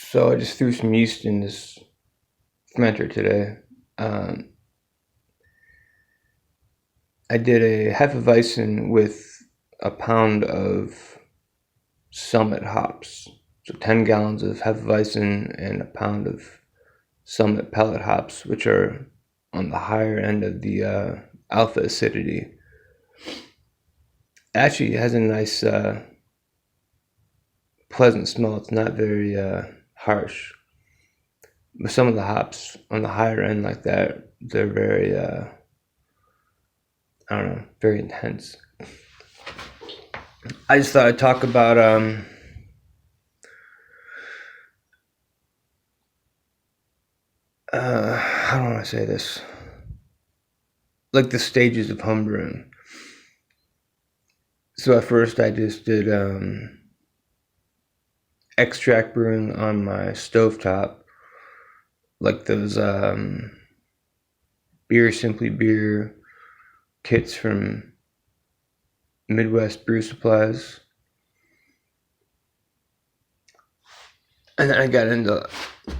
So I just threw some yeast in this fermenter today. Um, I did a Hefeweizen with a pound of Summit hops. So 10 gallons of Hefeweizen and a pound of Summit pellet hops, which are on the higher end of the alpha acidity. Actually, it has a nice, pleasant smell. It's not very harsh. But some of the hops on the higher end like that, they're very, I don't know, very intense. I just thought I'd talk about how do I say this? Like the stages of homebrewing. So at first I just did extract brewing on my stovetop, like those Beer Simply Beer kits from Midwest Brew Supplies. And then I got into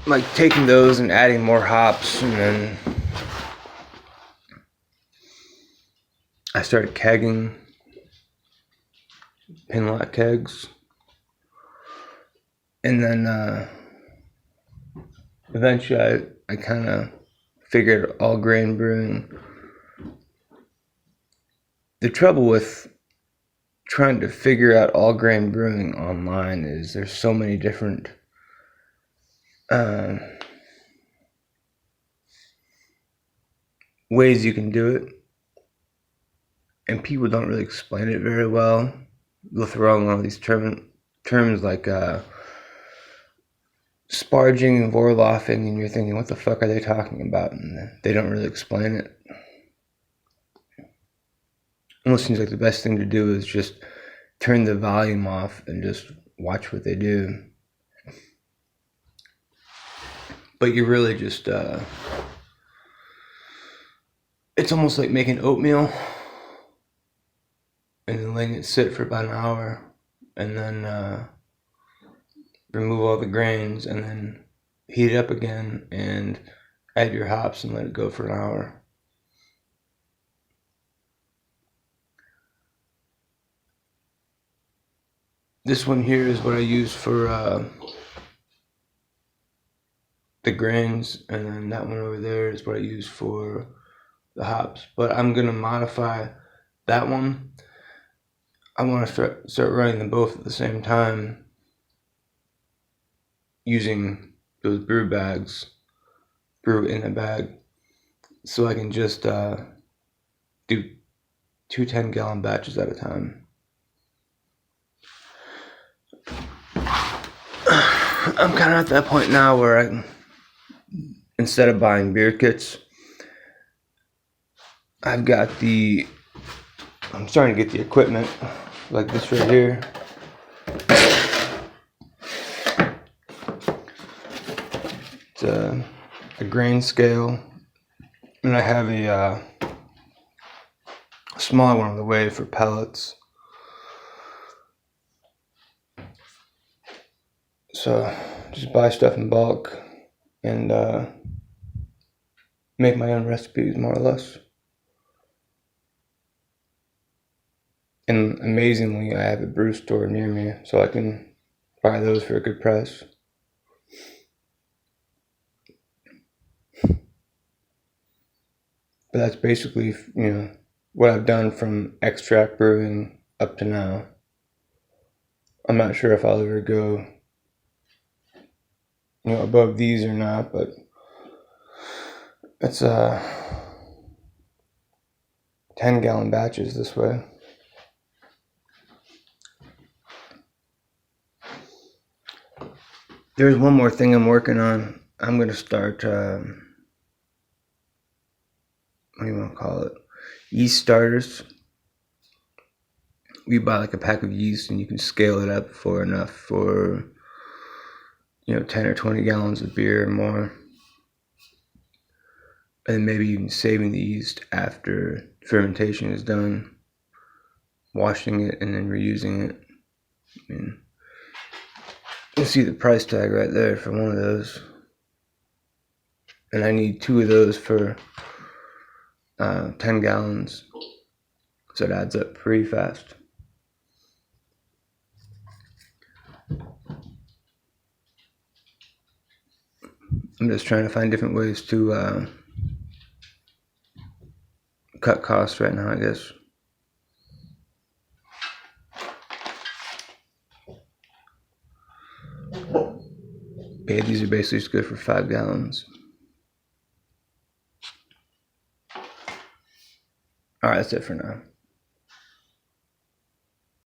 like taking those and adding more hops, and then I started kegging, pinlock kegs, and then eventually I kind of figured all grain brewing. The trouble with trying to figure out all grain brewing online is there's so many different ways you can do it, and people don't really explain it very well. They'll throw in all these terms like sparging and vorloffing, and you're thinking, what the fuck are they talking about? And they don't really explain it. Almost seems like the best thing to do is just turn the volume off and just watch what they do. But you're really just, it's almost like making oatmeal and then letting it sit for about an hour, and then remove all the grains, and then heat it up again and add your hops and let it go for an hour. This one here is what I use for the grains, and then that one over there is what I use for the hops. But I'm gonna modify that one. I want to start running them both at the same time using those brew bags, brew in a bag, so I can just do 2 10-gallon batches at a time. I'm kind of at that point now where instead of buying beer kits, I'm starting to get the equipment like this right here. It's a grain scale, and I have a smaller one on the way for pellets. So just buy stuff in bulk and make my own recipes, more or less. And amazingly, I have a brew store near me, so I can buy those for a good price. But that's basically, what I've done from extract brewing up to now. I'm not sure if I'll ever go, above these or not, but it's 10-gallon batches this way. There's one more thing I'm working on. I'm going to start, what do you want to call it? Yeast starters. You buy like a pack of yeast and you can scale it up for enough for, 10 or 20 gallons of beer or more. And maybe even saving the yeast after fermentation is done, washing it and then reusing it. You see the price tag right there for one of those. And I need 2 of those for 10 gallons. So it adds up pretty fast. I'm just trying to find different ways to cut costs right now, I guess. Yeah, these are basically just good for 5 gallons. Alright, that's it for now.